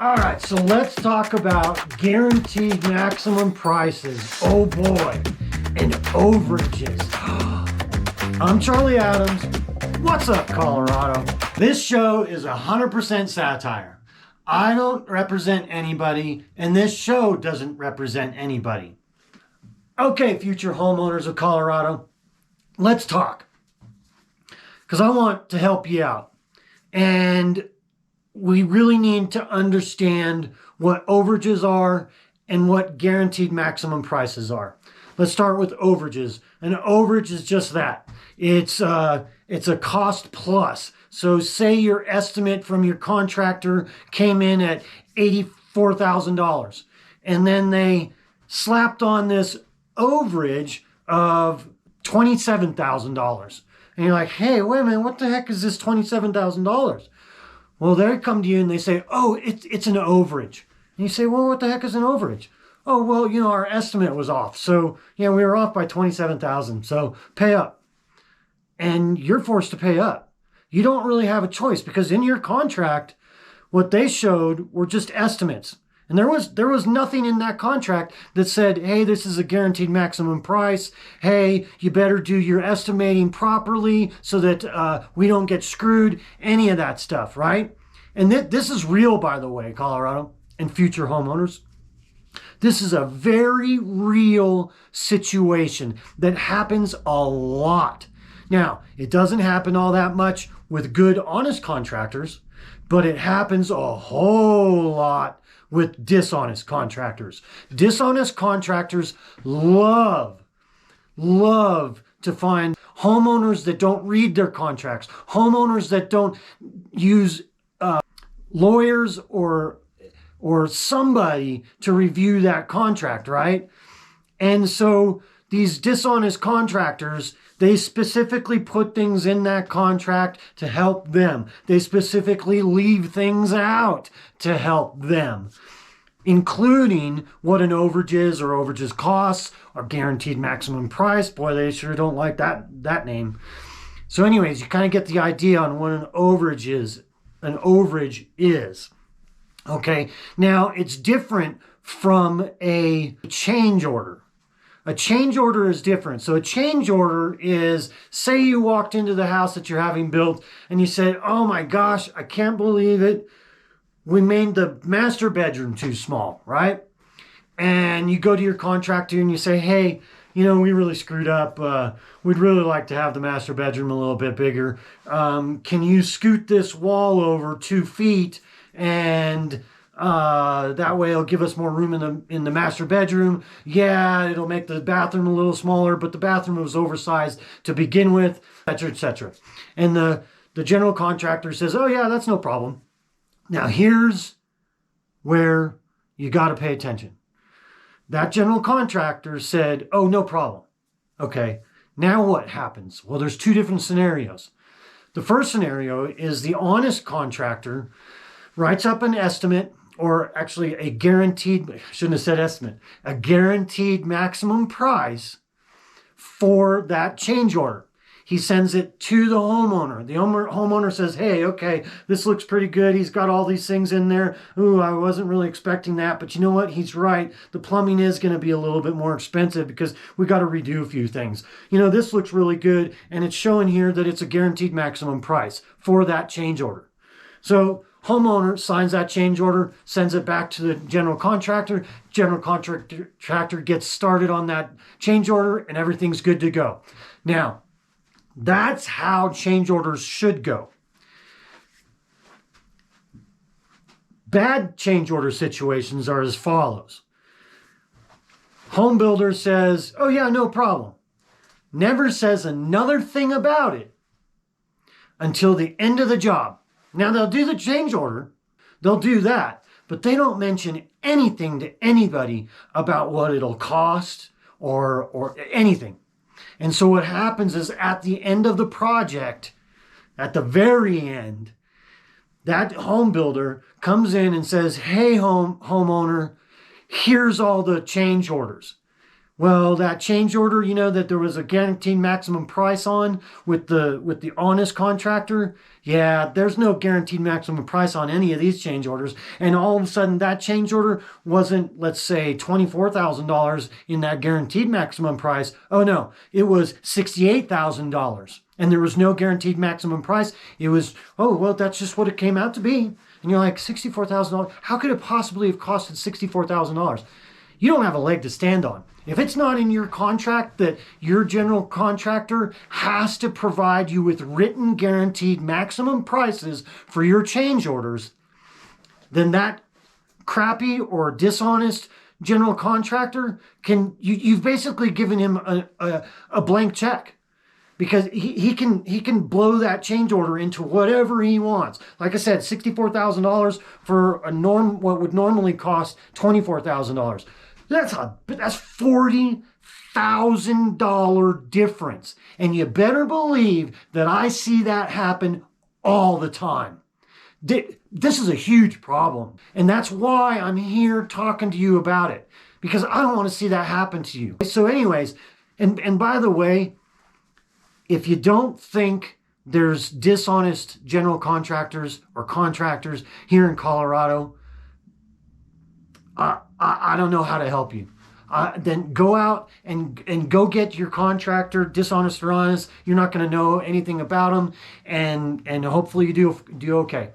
All right, so let's talk about guaranteed maximum prices. Oh boy, and overages. I'm Charlie Adams. What's up, Colorado? This show is 100% satire. I don't represent anybody, and this show doesn't represent anybody. Okay, future homeowners of Colorado, let's talk. Because I want to help you out. And we really need to understand what overages are and what guaranteed maximum prices are. Let's start with overages. An overage is just that. It's a cost plus. So say your estimate from your contractor came in at $84,000, and then they slapped on this overage of $27,000. And you're like, hey, wait a minute, what the heck is this $27,000? Well, they come to you and they say, oh, it's an overage. And you say, well, what the heck is an overage? Oh, well, our estimate was off. So, we were off by $27,000. So pay up. And you're forced to pay up. You don't really have a choice because in your contract, what they showed were just estimates. And there was nothing in that contract that said, hey, this is a guaranteed maximum price. Hey, you better do your estimating properly so that we don't get screwed. Any of that stuff, right? And this is real, by the way, Colorado and future homeowners. This is a very real situation that happens a lot. Now, it doesn't happen all that much with good, honest contractors, but it happens a whole lot with dishonest contractors. Dishonest contractors love to find homeowners that don't read their contracts, homeowners that don't use lawyers or somebody to review that contract, right? And so these dishonest contractors, they specifically put things in that contract to help them. They specifically leave things out to help them, including what an overage is or overages costs or guaranteed maximum price. Boy, they sure don't like that name. So anyways, you kind of get the idea on what an overage is. Okay, now it's different from a change order. A change order is different. So a change order is, say you walked into the house that you're having built and you said, oh my gosh, I can't believe it. We made the master bedroom too small, right? And you go to your contractor and you say, hey, we really screwed up. We'd really like to have the master bedroom a little bit bigger. Can you scoot this wall over 2 feet and that way it'll give us more room in the master bedroom. Yeah, it'll make the bathroom a little smaller, but the bathroom was oversized to begin with, etc., etc. And the general contractor says, oh yeah, that's no problem. Now here's where you got to pay attention. That general contractor said, oh, no problem. Okay, now what happens? Well, there's 2 different scenarios. The first scenario is the honest contractor writes up an estimate, or actually a guaranteed, shouldn't have said estimate, a guaranteed maximum price for that change order. He sends it to the homeowner. The homeowner says, hey, okay, this looks pretty good. He's got all these things in there. Ooh, I wasn't really expecting that, but you know what? He's right. The plumbing is going to be a little bit more expensive because we got to redo a few things. This looks really good, and it's showing here that it's a guaranteed maximum price for that change order. So homeowner signs that change order, sends it back to the general contractor. General contractor gets started on that change order, and everything's good to go. Now, that's how change orders should go. Bad change order situations are as follows. Home builder says, oh yeah, no problem. Never says another thing about it until the end of the job. Now they'll do the change order, they'll do that, but they don't mention anything to anybody about what it'll cost or anything. And so what happens is at the end of the project, at the very end, that home builder comes in and says, hey, homeowner, here's all the change orders. Well, that change order, that there was a guaranteed maximum price on with the honest contractor. Yeah, there's no guaranteed maximum price on any of these change orders. And all of a sudden that change order wasn't, let's say, $24,000 in that guaranteed maximum price. Oh no, it was $68,000. And there was no guaranteed maximum price. It was, oh, well, that's just what it came out to be. And you're like, $64,000? How could it possibly have costed $64,000? You don't have a leg to stand on. If it's not in your contract that your general contractor has to provide you with written guaranteed maximum prices for your change orders, then that crappy or dishonest general contractor you've basically given him a blank check. Because he can blow that change order into whatever he wants. Like I said, $64,000 for what would normally cost $24,000. That's $40,000 difference. And you better believe that I see that happen all the time. This is a huge problem. And that's why I'm here talking to you about it. Because I don't want to see that happen to you. So anyways, and by the way, if you don't think there's dishonest general contractors or contractors here in Colorado, I don't know how to help you. Then go out and go get your contractor, dishonest or honest. You're not going to know anything about them, and hopefully you do okay.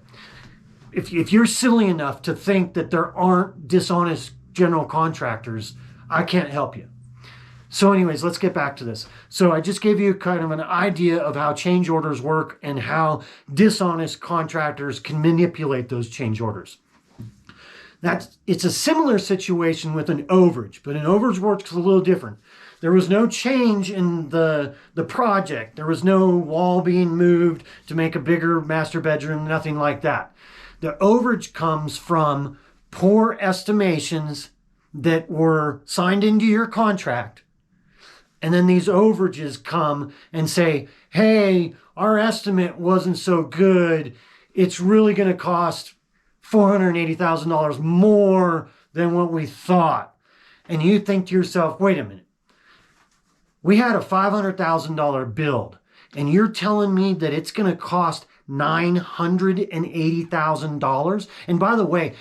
If you're silly enough to think that there aren't dishonest general contractors, I can't help you. So anyways, let's get back to this. So I just gave you kind of an idea of how change orders work and how dishonest contractors can manipulate those change orders. It's a similar situation with an overage, but an overage works a little different. There was no change in the project. There was no wall being moved to make a bigger master bedroom, nothing like that. The overage comes from poor estimations that were signed into your contract. And then these overages come and say, hey, our estimate wasn't so good. It's really going to cost $480,000 more than what we thought. And you think to yourself, wait a minute. We had a $500,000 build, and you're telling me that it's going to cost $980,000? And by the way,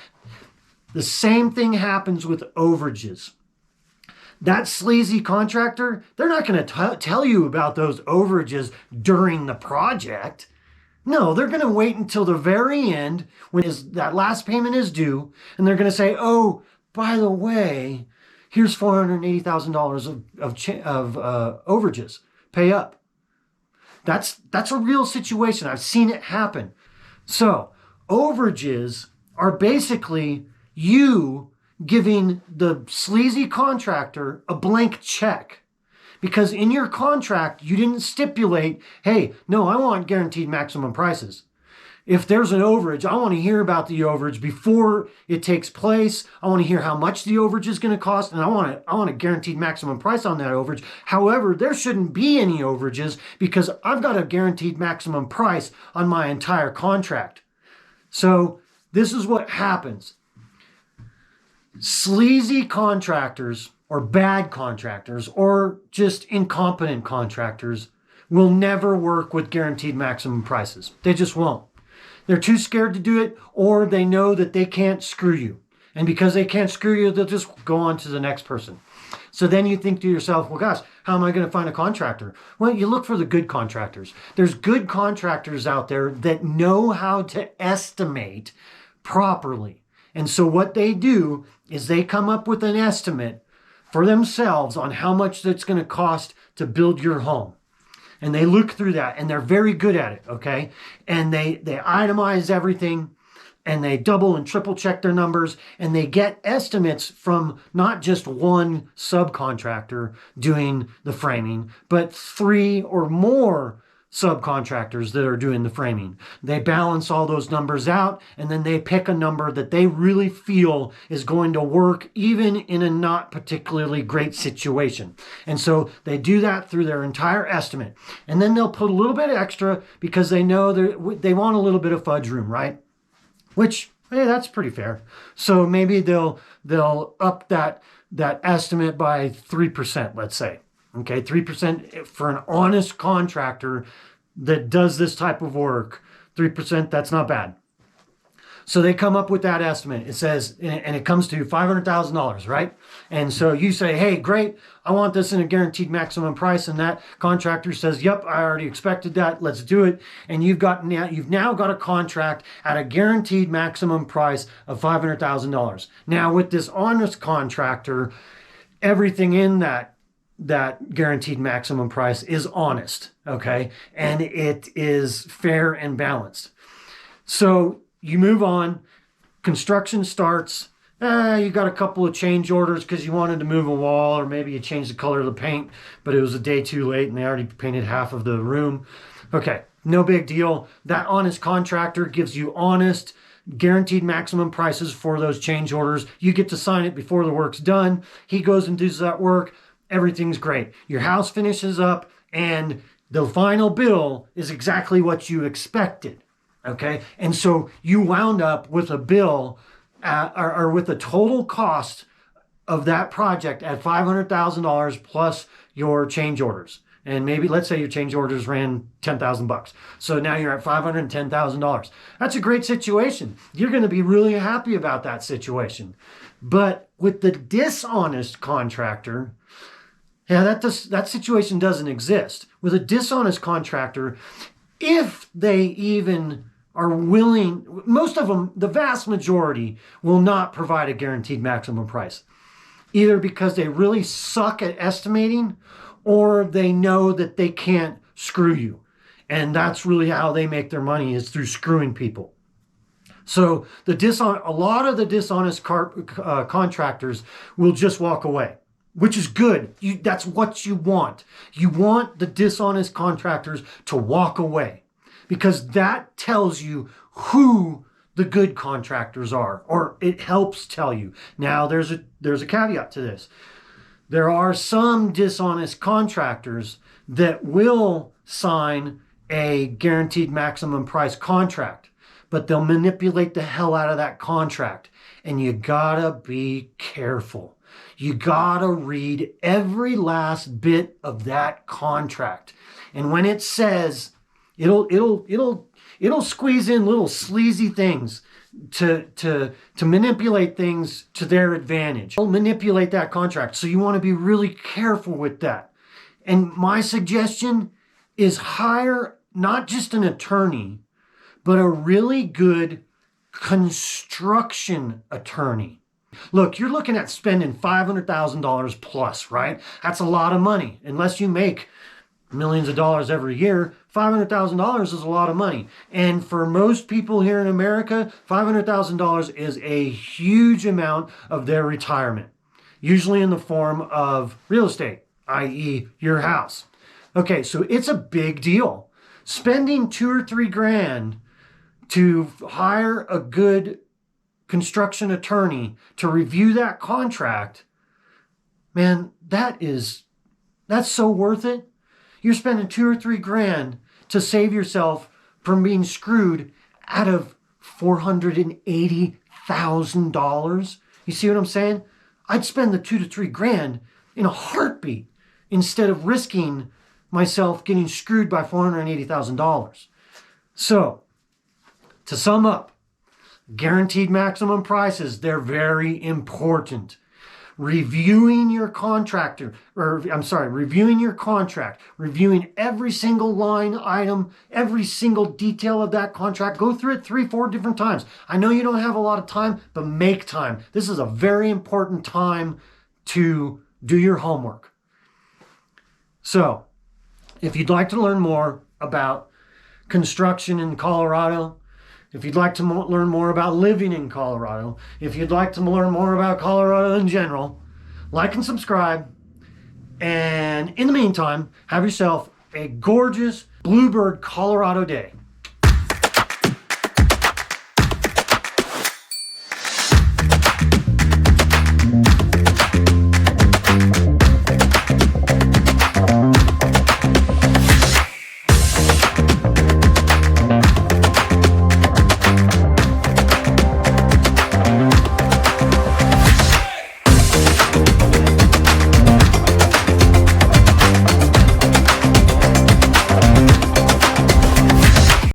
the same thing happens with overages. That sleazy contractor, they're not going to tell you about those overages during the project. No, they're going to wait until the very end when that last payment is due, and they're going to say, oh, by the way, here's $480,000 of overages. Pay up. That's a real situation. I've seen it happen. So overages are basically you giving the sleazy contractor a blank check. Because in your contract, you didn't stipulate, hey, no, I want guaranteed maximum prices. If there's an overage, I want to hear about the overage before it takes place. I want to hear how much the overage is going to cost, and I want a guaranteed maximum price on that overage. However, there shouldn't be any overages because I've got a guaranteed maximum price on my entire contract. So this is what happens. Sleazy contractors or bad contractors or just incompetent contractors will never work with guaranteed maximum prices. They just won't. They're too scared to do it, or they know that they can't screw you. And because they can't screw you, they'll just go on to the next person. So then you think to yourself, well, gosh, how am I going to find a contractor? Well, you look for the good contractors. There's good contractors out there that know how to estimate properly. And so what they do is they come up with an estimate for themselves on how much it's going to cost to build your home. And they look through that, and they're very good at it, okay? And they itemize everything, and they double and triple check their numbers, and they get estimates from not just one subcontractor doing the framing, but 3 or more subcontractors that are doing the framing. They balance all those numbers out, and then they pick a number that they really feel is going to work even in a not particularly great situation. And so they do that through their entire estimate. And then they'll put a little bit extra because they know they want a little bit of fudge room, right? Which, Hey, that's pretty fair. So maybe they'll up that estimate by 3%, let's say. Okay, 3% for an honest contractor that does this type of work. 3%, that's not bad. So they come up with that estimate. It says, and it comes to $500,000, right? And so you say, hey, great, I want this in a guaranteed maximum price. And that contractor says, yep, I already expected that. Let's do it. And you've now got a contract at a guaranteed maximum price of $500,000. Now with this honest contractor, everything in that guaranteed maximum price is honest, okay? And it is fair and balanced. So you move on, construction starts, you got a couple of change orders because you wanted to move a wall, or maybe you changed the color of the paint, but it was a day too late and they already painted half of the room. Okay, no big deal. That honest contractor gives you honest, guaranteed maximum prices for those change orders. You get to sign it before the work's done. He goes and does that work. Everything's great. Your house finishes up and the final bill is exactly what you expected. Okay, and so you wound up with a bill or with a total cost of that project at $500,000 plus your change orders. And maybe let's say your change orders ran $10,000. So now you're at $510,000. That's a great situation. You're going to be really happy about that situation. But with the dishonest contractor, yeah, that situation doesn't exist. With a dishonest contractor, if they even are willing, most of them, the vast majority, will not provide a guaranteed maximum price. Either because they really suck at estimating, or they know that they can't screw you. And that's really how they make their money, is through screwing people. So a lot of the dishonest contractors will just walk away, which is good. That's what you want. You want the dishonest contractors to walk away, because that tells you who the good contractors are, or it helps tell you. Now, there's a caveat to this. There are some dishonest contractors that will sign a guaranteed maximum price contract, but they'll manipulate the hell out of that contract. And you gotta be careful. You gotta read every last bit of that contract. And when it says, it'll squeeze in little sleazy things to manipulate things to their advantage. It'll manipulate that contract. So you want to be really careful with that. And my suggestion is hire not just an attorney, but a really good construction attorney. Look, you're looking at spending $500,000 plus, right? That's a lot of money. Unless you make millions of dollars every year, $500,000 is a lot of money. And for most people here in America, $500,000 is a huge amount of their retirement, usually in the form of real estate, i.e. your house. Okay, so it's a big deal. Spending $2 or $3 grand to hire a good construction attorney to review that contract, man, that's so worth it. You're spending $2 or $3 grand to save yourself from being screwed out of $480,000. You see what I'm saying? I'd spend the $2 to $3 grand in a heartbeat instead of risking myself getting screwed by $480,000. So, to sum up, guaranteed maximum prices, they're very important. Reviewing your contract, reviewing every single line item, every single detail of that contract. Go through it 3-4 different times. I know you don't have a lot of time, but make time. This is a very important time to do your homework. So, if you'd like to learn more about construction in Colorado, if you'd like to learn more about living in Colorado, if you'd like to learn more about Colorado in general, like and subscribe. And in the meantime, have yourself a gorgeous Bluebird Colorado day.